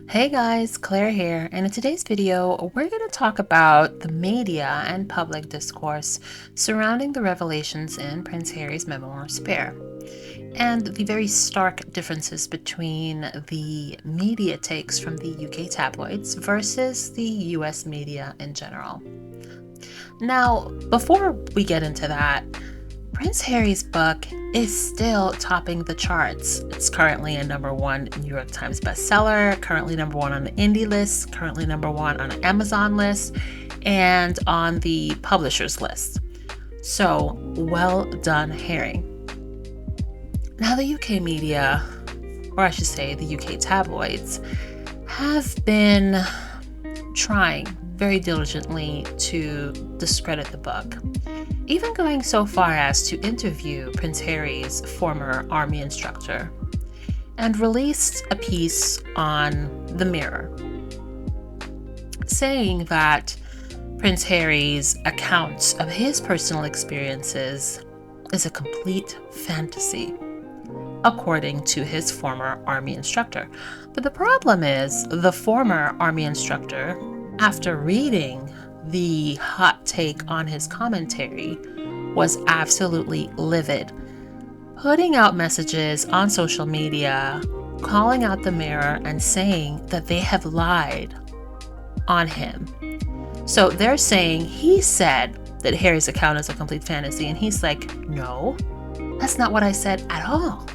Hey guys, Claire here, and in today's video, we're going to talk about the media and public discourse surrounding the revelations in Prince Harry's memoir, Spare, and the very stark differences between the media takes from the UK tabloids versus the US media in general. Now, before we get into that, Prince Harry's book is still topping the charts. It's currently a #1 New York Times bestseller, currently #1 on the indie list, currently #1 on an Amazon list, and on the publishers list. So, well done, Harry. Now, the UK media, or I should say the UK tabloids, have been trying very diligently to discredit the book, even going so far as to interview Prince Harry's former army instructor, and released a piece on The Mirror saying that Prince Harry's accounts of his personal experiences is a complete fantasy, according to his former army instructor. But the problem is, the former army instructor, after reading the hot take on his commentary, was absolutely livid, putting out messages on social media, calling out the Mirror and saying that they have lied on him. So they're saying he said that Harry's account is a complete fantasy, and he's like, no, that's not what I said at all.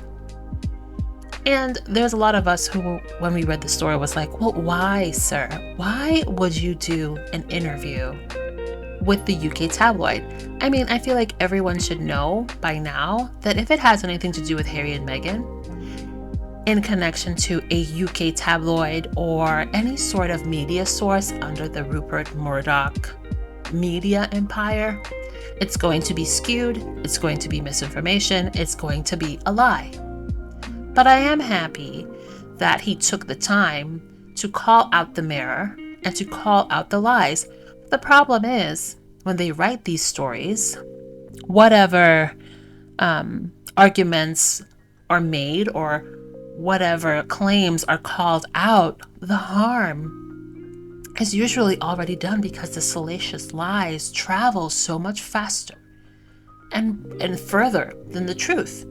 And there's a lot of us who, when we read the story, was like, well, why, sir? Why would you do an interview with the UK tabloid? I mean, I feel like everyone should know by now that if it has anything to do with Harry and Meghan, in connection to a UK tabloid or any sort of media source under the Rupert Murdoch media empire, it's going to be skewed, it's going to be misinformation, it's going to be a lie. But I am happy that he took the time to call out the Mirror and to call out the lies. The problem is, when they write these stories, whatever arguments are made or whatever claims are called out, the harm is usually already done because the salacious lies travel so much faster and further than the truth.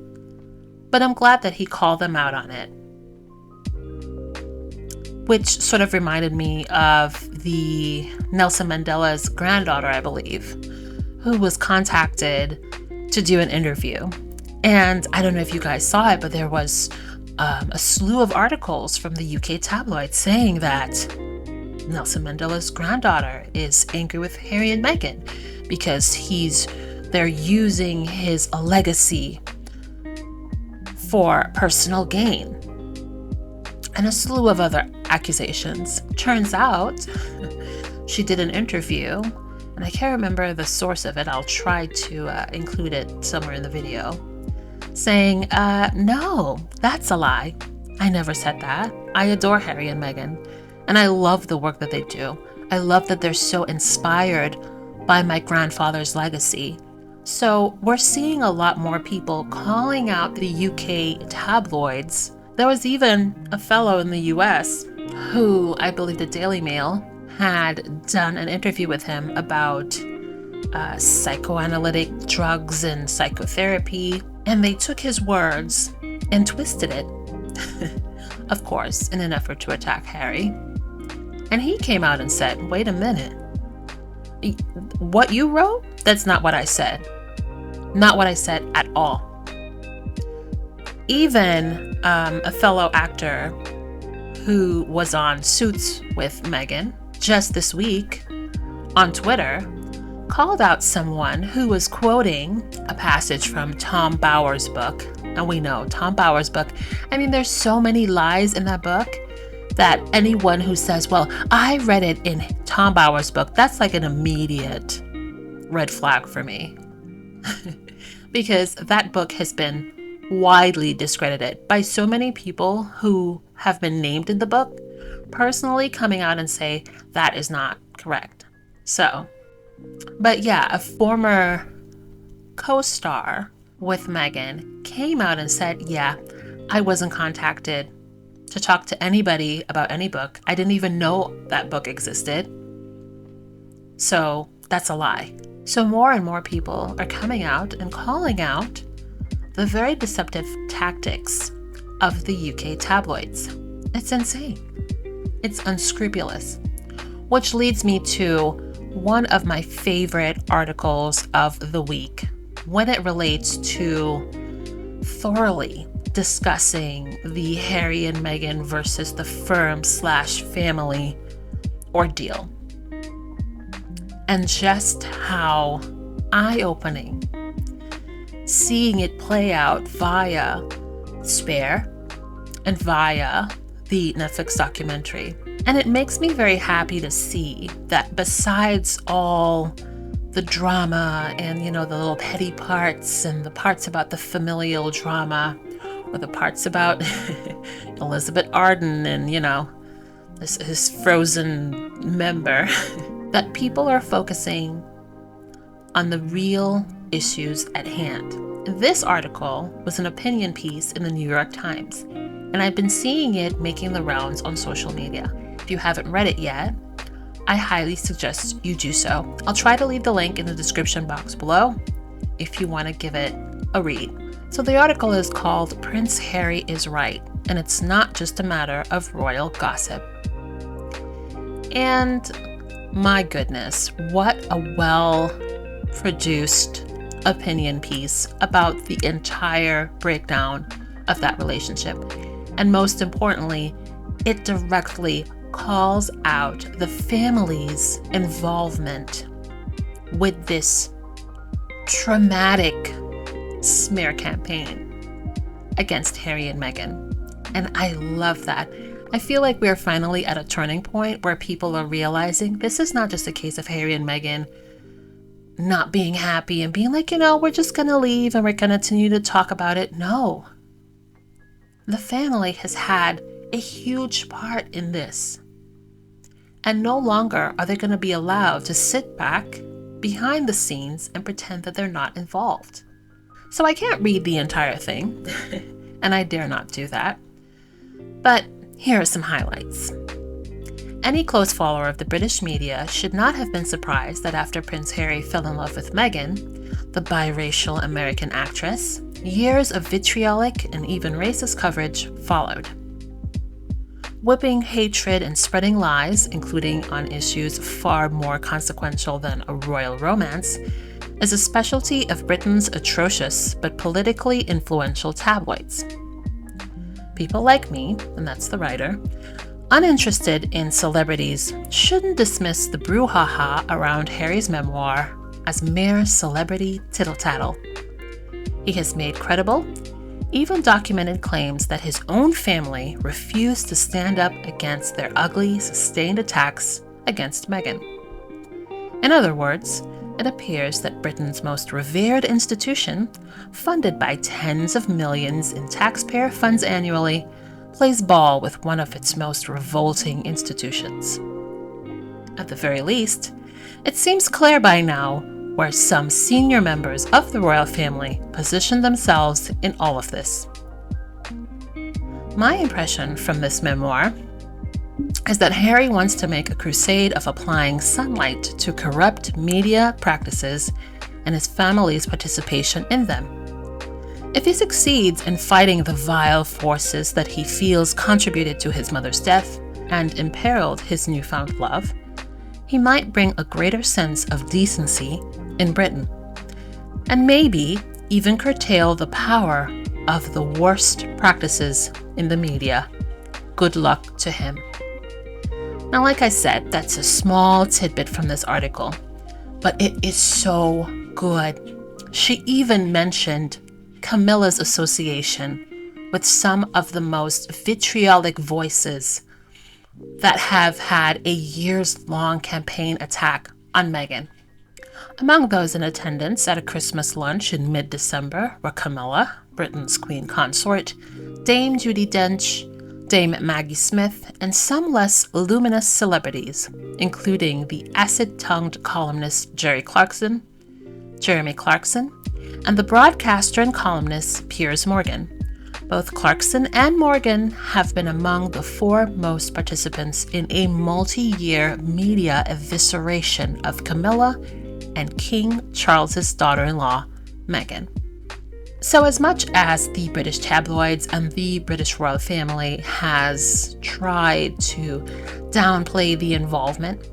But I'm glad that he called them out on it, which sort of reminded me of the Nelson Mandela's granddaughter, I believe, who was contacted to do an interview. And I don't know if you guys saw it, but there was a slew of articles from the UK tabloid saying that Nelson Mandela's granddaughter is angry with Harry and Meghan because they're using his legacy for personal gain, and a slew of other accusations. Turns out she did an interview, and I can't remember the source of it. I'll try to include it somewhere in the video, saying, no, that's a lie. I never said that. I adore Harry and Meghan, and I love the work that they do. I love that they're so inspired by my grandfather's legacy. So we're seeing a lot more people calling out the UK tabloids. There was even a fellow in the US who, I believe the Daily Mail, had done an interview with him about psychoanalytic drugs and psychotherapy, and they took his words and twisted it, of course, in an effort to attack Harry. And he came out and said, wait a minute, what you wrote? That's not what I said. Not what I said at all. Even a fellow actor who was on Suits with Meghan just this week on Twitter called out someone who was quoting a passage from Tom Bauers' book. And we know Tom Bauers' book, I mean, there's so many lies in that book that anyone who says, well, I read it in Tom Bauers' book, that's like an immediate red flag for me. Because that book has been widely discredited by so many people who have been named in the book, personally coming out and say that is not correct. So, but yeah, a former co-star with Meghan came out and said, yeah, I wasn't contacted to talk to anybody about any book. I didn't even know that book existed. So that's a lie. So more and more people are coming out and calling out the very deceptive tactics of the UK tabloids. It's insane. It's unscrupulous. Which leads me to one of my favorite articles of the week when it relates to thoroughly discussing the Harry and Meghan versus the firm/family ordeal. And just how eye-opening seeing it play out via Spare and via the Netflix documentary. And it makes me very happy to see that besides all the drama and, the little petty parts and the parts about the familial drama or the parts about Elizabeth Arden and, his frozen member, that people are focusing on the real issues at hand. This article was an opinion piece in the New York Times, and I've been seeing it making the rounds on social media. If you haven't read it yet, I highly suggest you do so. I'll try to leave the link in the description box below if you want to give it a read. So the article is called Prince Harry is Right, and it's not just a matter of royal gossip. And my goodness, what a well-produced opinion piece about the entire breakdown of that relationship. And most importantly, it directly calls out the family's involvement with this traumatic smear campaign against Harry and Meghan. And I love that. I feel like we're finally at a turning point where people are realizing this is not just a case of Harry and Meghan not being happy and being like, we're just going to leave and we're going to continue to talk about it. No. The family has had a huge part in this. And no longer are they going to be allowed to sit back behind the scenes and pretend that they're not involved. So I can't read the entire thing, and I dare not do that. But here are some highlights. Any close follower of the British media should not have been surprised that after Prince Harry fell in love with Meghan, the biracial American actress, years of vitriolic and even racist coverage followed. Whipping hatred and spreading lies, including on issues far more consequential than a royal romance, is a specialty of Britain's atrocious but politically influential tabloids. People like me, and that's the writer, uninterested in celebrities, shouldn't dismiss the brouhaha around Harry's memoir as mere celebrity tittle-tattle. He has made credible, even documented claims that his own family refused to stand up against their ugly, sustained attacks against Meghan. In other words, it appears that Britain's most revered institution, funded by tens of millions in taxpayer funds annually, plays ball with one of its most revolting institutions. At the very least, it seems clear by now where some senior members of the royal family position themselves in all of this. My impression from this memoir is that Harry wants to make a crusade of applying sunlight to corrupt media practices and his family's participation in them. If he succeeds in fighting the vile forces that he feels contributed to his mother's death and imperiled his newfound love, he might bring a greater sense of decency in Britain, and maybe even curtail the power of the worst practices in the media. Good luck to him. Now, like I said, that's a small tidbit from this article, but it is so good. She even mentioned Camilla's association with some of the most vitriolic voices that have had a years-long campaign attack on Meghan. Among those in attendance at a Christmas lunch in mid-December were Camilla, Britain's Queen Consort, Dame Judi Dench, Dame Maggie Smith, and some less luminous celebrities, including the acid-tongued columnist Jeremy Clarkson, and the broadcaster and columnist Piers Morgan, Both Clarkson and Morgan have been among the foremost participants in a multi-year media evisceration of Camilla and King Charles's daughter-in-law, Meghan. So as much as the British tabloids and the British royal family has tried to downplay the involvement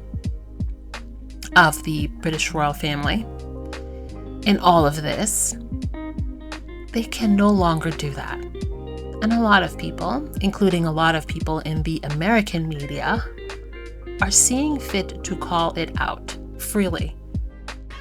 of the British royal family in all of this, they can no longer do that. And a lot of people, including a lot of people in the American media, are seeing fit to call it out freely.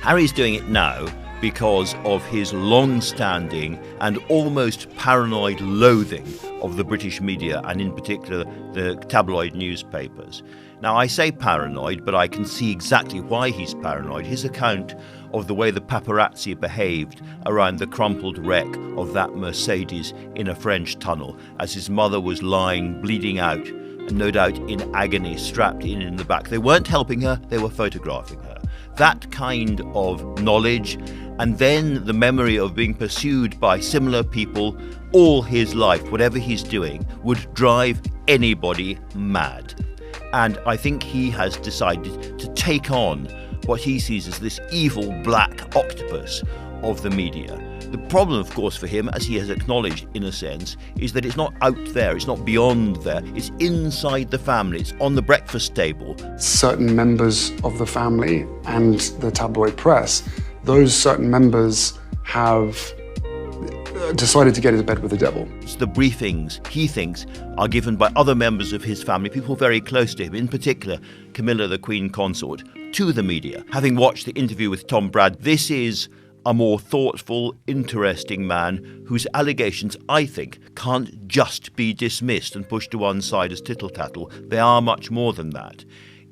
Harry's doing it now because of his long-standing and almost paranoid loathing of the British media, and in particular the tabloid newspapers. Now, I say paranoid, but I can see exactly why he's paranoid. His account of the way the paparazzi behaved around the crumpled wreck of that Mercedes in a French tunnel as his mother was lying, bleeding out, and no doubt in agony, strapped in the back. They weren't helping her, they were photographing her. That kind of knowledge, and then the memory of being pursued by similar people all his life, whatever he's doing, would drive anybody mad. And I think he has decided to take on what he sees as this evil black octopus of the media. The problem, of course, for him, as he has acknowledged in a sense, is that it's not out there, it's not beyond there, it's inside the family, it's on the breakfast table. Certain members of the family and the tabloid press, those certain members have decided to get into bed with the devil. It's the briefings, he thinks, are given by other members of his family, people very close to him, in particular Camilla, the Queen Consort, to the media. Having watched the interview with Tom Brad, this is a more thoughtful, interesting man whose allegations, I think, can't just be dismissed and pushed to one side as tittle-tattle. They are much more than that.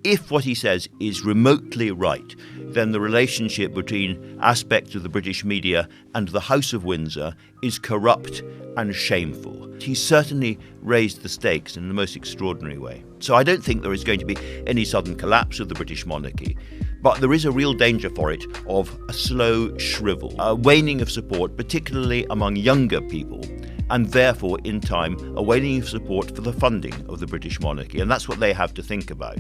If what he says is remotely right, then the relationship between aspects of the British media and the House of Windsor is corrupt and shameful. He certainly raised the stakes in the most extraordinary way. So I don't think there is going to be any sudden collapse of the British monarchy, but there is a real danger for it of a slow shrivel, a waning of support, particularly among younger people, and therefore, in time, a waning of support for the funding of the British monarchy. And that's what they have to think about.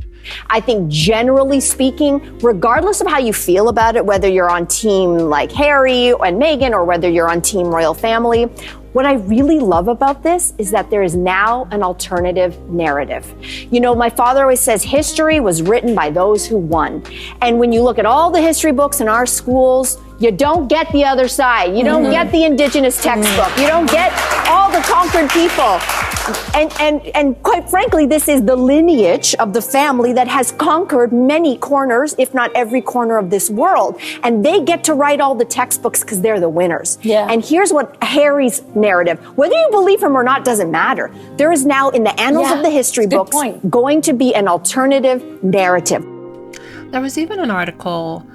I think generally speaking, regardless of how you feel about it, whether you're on team like Harry and Meghan or whether you're on team royal family, what I really love about this is that there is now an alternative narrative. You know, my father always says history was written by those who won. And when you look at all the history books in our schools, you don't get the other side. You don't get the indigenous textbook. You don't get all the conquered people. And quite frankly, this is the lineage of the family that has conquered many corners, if not every corner of this world. And they get to write all the textbooks because they're the winners. Yeah. And here's what Harry's narrative, whether you believe him or not, doesn't matter. There is now in the annals of the history books going to be an alternative narrative. There was even an article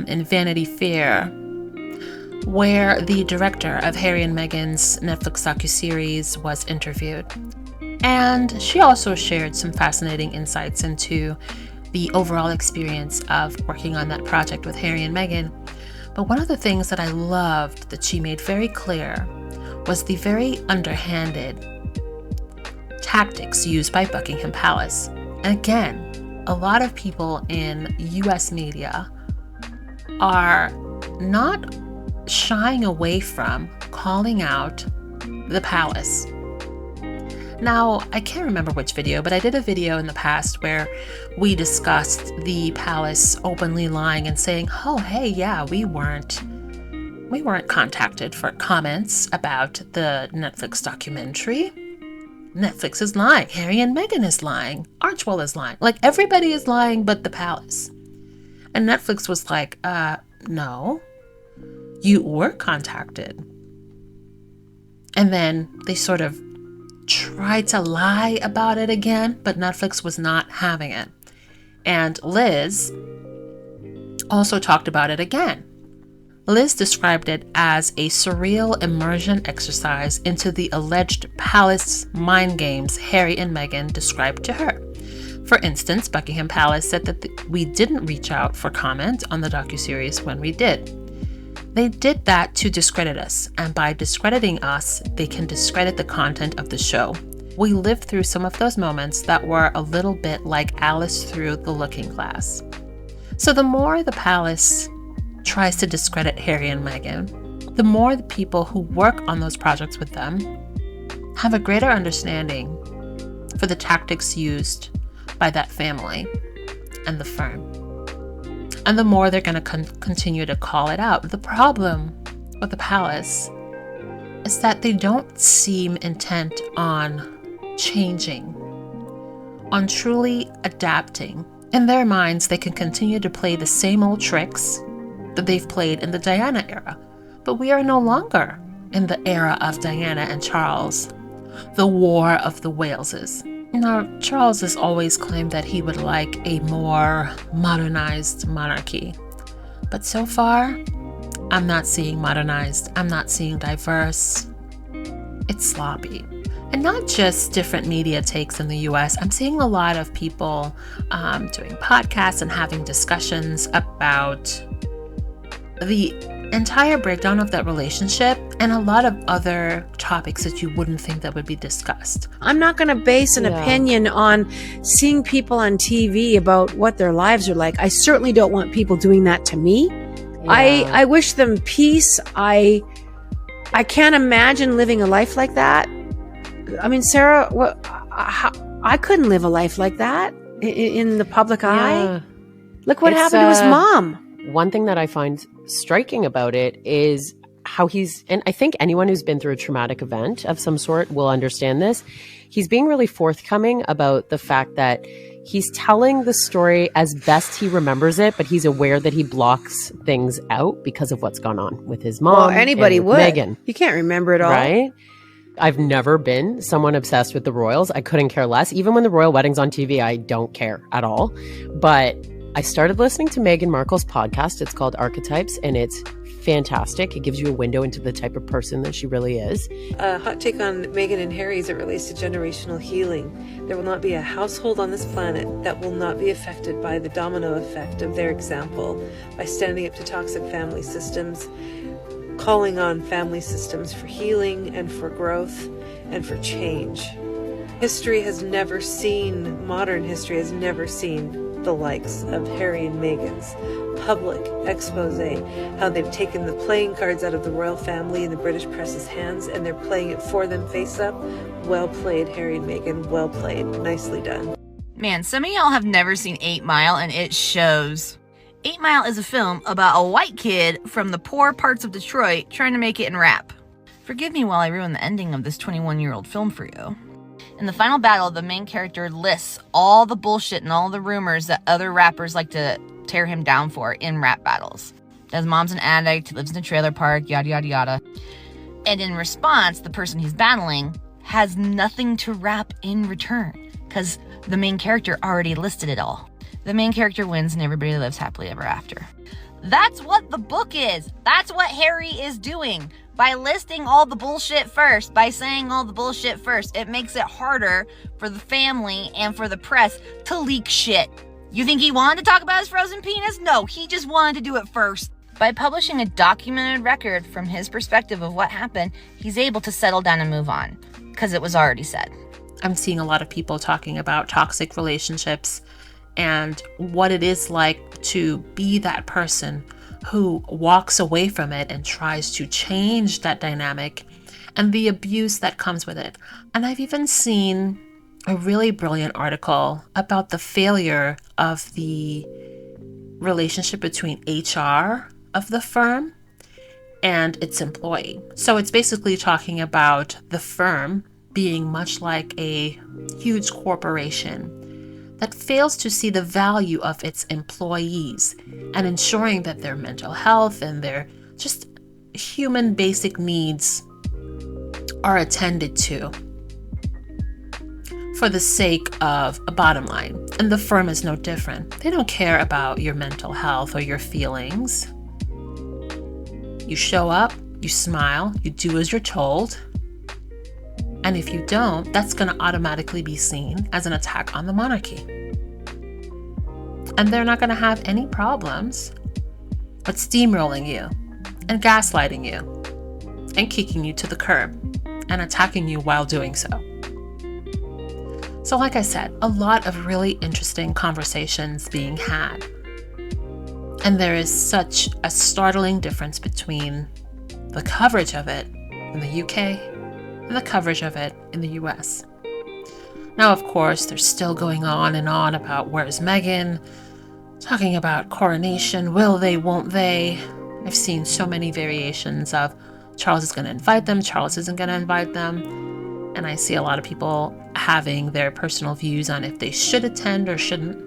in Vanity Fair where the director of Harry and Meghan's Netflix docuseries was interviewed. And she also shared some fascinating insights into the overall experience of working on that project with Harry and Meghan. But one of the things that I loved that she made very clear was the very underhanded tactics used by Buckingham Palace. And again, a lot of people in US media are not shying away from calling out the palace. Now, I can't remember which video, but I did a video in the past where we discussed the palace openly lying and saying, oh, hey, yeah, we weren't contacted for comments about the Netflix documentary. Netflix is lying. Harry and Meghan is lying. Archwell is lying. Like, everybody is lying but the palace. And Netflix was like, no, you were contacted. And then they sort of tried to lie about it again, but Netflix was not having it. And Liz also talked about it again. Liz described it as a surreal immersion exercise into the alleged palace mind games Harry and Meghan described to her. For instance, Buckingham Palace said that we didn't reach out for comment on the docuseries when we did. They did that to discredit us, and by discrediting us, they can discredit the content of the show. We lived through some of those moments that were a little bit like Alice through the Looking Glass. So the more the palace tries to discredit Harry and Meghan, the more the people who work on those projects with them have a greater understanding for the tactics used by that family and the firm. And the more they're going to continue to call it out. The problem with the palace is that they don't seem intent on changing, on truly adapting. In their minds, they can continue to play the same old tricks that they've played in the Diana era. But we are no longer in the era of Diana and Charles, the War of the Waleses. Now, Charles has always claimed that he would like a more modernized monarchy. But so far, I'm not seeing modernized. I'm not seeing diverse. It's sloppy. And not just different media takes in the US. I'm seeing a lot of people doing podcasts and having discussions about the entire breakdown of that relationship and a lot of other topics that you wouldn't think that would be discussed. I'm not going to base an opinion on seeing people on TV about what their lives are like. I certainly don't want people doing that to me. I wish them peace. I can't imagine living a life like that. I mean, Sarah, I couldn't live a life like that in the public eye. Look what happened to his mom. One thing that I find striking about it is how and I think anyone who's been through a traumatic event of some sort will understand this. He's being really forthcoming about the fact that he's telling the story as best he remembers it, but he's aware that he blocks things out because of what's gone on with his mom. Well, anybody and with would. Meghan. You can't remember it all. Right? I've never been someone obsessed with the royals. I couldn't care less. Even when the royal wedding's on TV, I don't care at all. But I started listening to Meghan Markle's podcast. It's called Archetypes, and it's fantastic. It gives you a window into the type of person that she really is. A hot take on Meghan and Harry as it relates to generational healing. There will not be a household on this planet that will not be affected by the domino effect of their example, by standing up to toxic family systems, calling on family systems for healing and for growth and for change. Modern history has never seen the likes of Harry and Meghan's public expose, how they've taken the playing cards out of the royal family in the British press's hands and they're playing it for them face up. Well played, Harry and Meghan. Well played. Nicely done. Man, some of y'all have never seen 8 Mile, and it shows. 8 Mile is a film about a white kid from the poor parts of Detroit trying to make it in rap. Forgive me while I ruin the ending of this 21-year-old film for you. In the final battle, the main character lists all the bullshit and all the rumors that other rappers like to tear him down for in rap battles. His mom's an addict, he lives in a trailer park, yada yada yada. And in response, the person he's battling has nothing to rap in return, because the main character already listed it all. The main character wins and everybody lives happily ever after. That's what the book is. That's what Harry is doing. By listing all the bullshit first, by saying all the bullshit first, it makes it harder for the family and for the press to leak shit. You think he wanted to talk about his frozen penis? No, he just wanted to do it first. By publishing a documented record from his perspective of what happened, he's able to settle down and move on, because it was already said. I'm seeing a lot of people talking about toxic relationships and what it is like to be that person who walks away from it and tries to change that dynamic and the abuse that comes with it. And I've even seen a really brilliant article about the failure of the relationship between HR of the firm and its employee. So it's basically talking about the firm being much like a huge corporation that fails to see the value of its employees and ensuring that their mental health and their just human basic needs are attended to for the sake of a bottom line. And the firm is no different. They don't care about your mental health or your feelings. You show up, you smile, you do as you're told. And if you don't, that's going to automatically be seen as an attack on the monarchy. And they're not going to have any problems with steamrolling you and gaslighting you and kicking you to the curb and attacking you while doing so. So like I said, a lot of really interesting conversations being had. And there is such a startling difference between the coverage of it in the UK and the coverage of it in the US. Now, of course, they're still going on and on about where's Meghan, talking about coronation, will they, won't they. I've seen so many variations of Charles is going to invite them, Charles isn't going to invite them. And I see a lot of people having their personal views on if they should attend or shouldn't.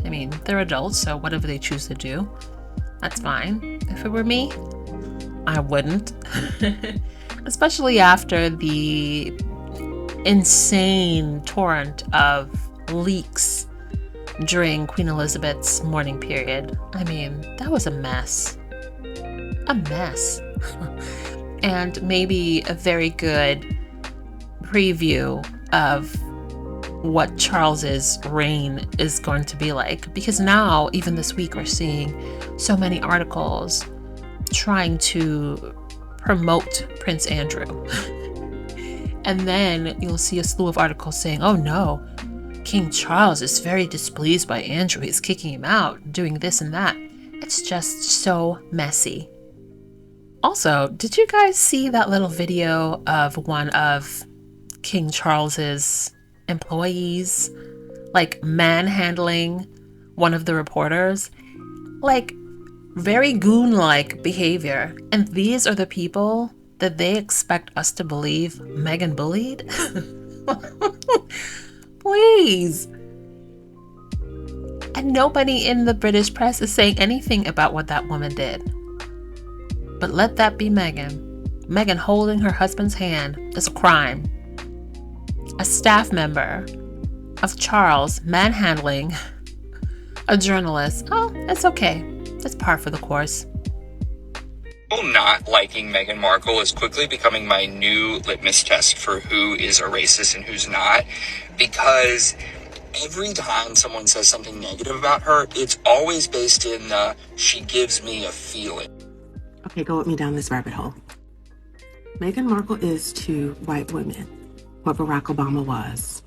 I mean, they're adults, so whatever they choose to do, that's fine. If it were me, I wouldn't. Especially after the insane torrent of leaks during Queen Elizabeth's mourning period. I mean, that was a mess. A mess. And maybe a very good preview of what Charles's reign is going to be like. Because now, even this week, we're seeing so many articles trying to promote Prince Andrew. And then you'll see a slew of articles saying, oh no, King Charles is very displeased by Andrew. He's kicking him out, doing this and that. It's just so messy. Also, did you guys see that little video of one of King Charles's employees, like manhandling one of the reporters? Like, very goon-like behavior. And these are the people that they expect us to believe Meghan bullied? Please. And nobody in the British press is saying anything about what that woman did. But let that be Meghan. Meghan holding her husband's hand is a crime. A staff member of Charles manhandling a journalist, oh, it's okay. It's par for the course. Not liking Meghan Markle is quickly becoming my new litmus test for who is a racist and who's not, because every time someone says something negative about her, it's always based in the she gives me a feeling. Okay, go with me down this rabbit hole. Meghan Markle is to white women what Barack Obama was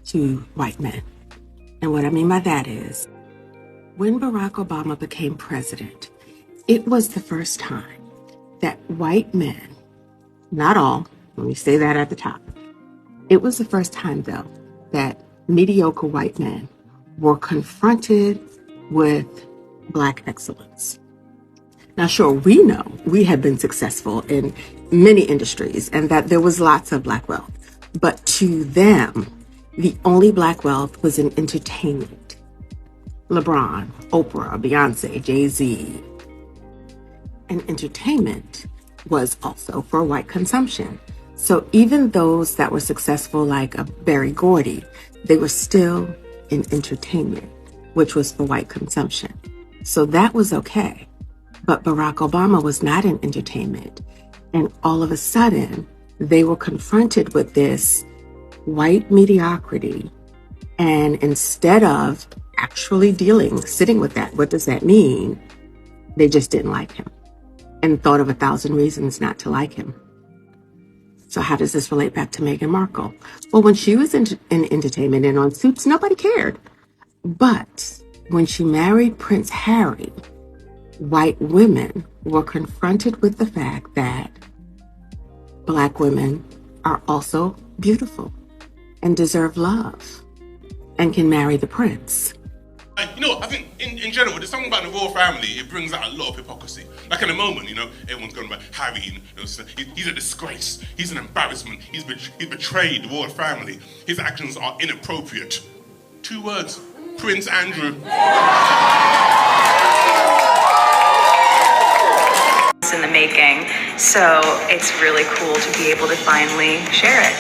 to white men. And what I mean by that is, when Barack Obama became president, it was the first time that white men, not all, let me say that at the top, it was the first time, though, that mediocre white men were confronted with Black excellence. Now, sure, we know we have been successful in many industries and that there was lots of Black wealth. But to them, the only Black wealth was in entertainment. LeBron, Oprah, Beyonce, Jay-Z. And entertainment was also for white consumption. So even those that were successful, like a Berry Gordy, they were still in entertainment, which was for white consumption. So that was okay. But Barack Obama was not in entertainment. And all of a sudden, they were confronted with this white mediocrity. And instead of actually sitting with that, what does that mean? They just didn't like him and thought of 1,000 reasons not to like him. So how does this relate back to Meghan Markle? Well, when she was in entertainment and on Suits, nobody cared. But when she married Prince Harry, white women were confronted with the fact that Black women are also beautiful and deserve love and can marry the prince. You know, I think in general, there's something about the royal family, it brings out a lot of hypocrisy. Like in a moment, you know, everyone's going about Harry, you know, he's a disgrace, he's an embarrassment, he's betrayed the royal family, his actions are inappropriate. 2 words, Prince Andrew. In the making, so it's really cool to be able to finally share it.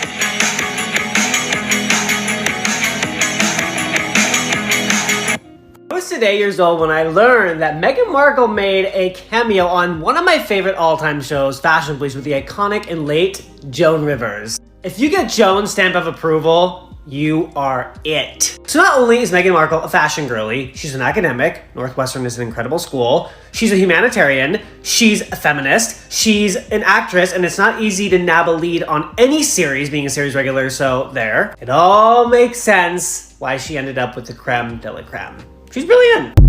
I was today years old when I learned that Meghan Markle made a cameo on one of my favorite all-time shows, Fashion Police, with the iconic and late Joan Rivers. If you get Joan's stamp of approval, You are it. So not only is Meghan Markle a fashion girly, she's an academic. Northwestern is an incredible school. She's a humanitarian. She's a feminist. She's an actress, and it's not easy to nab a lead on any series, being a series regular, so there. It all makes sense why she ended up with the creme de la creme. She's brilliant.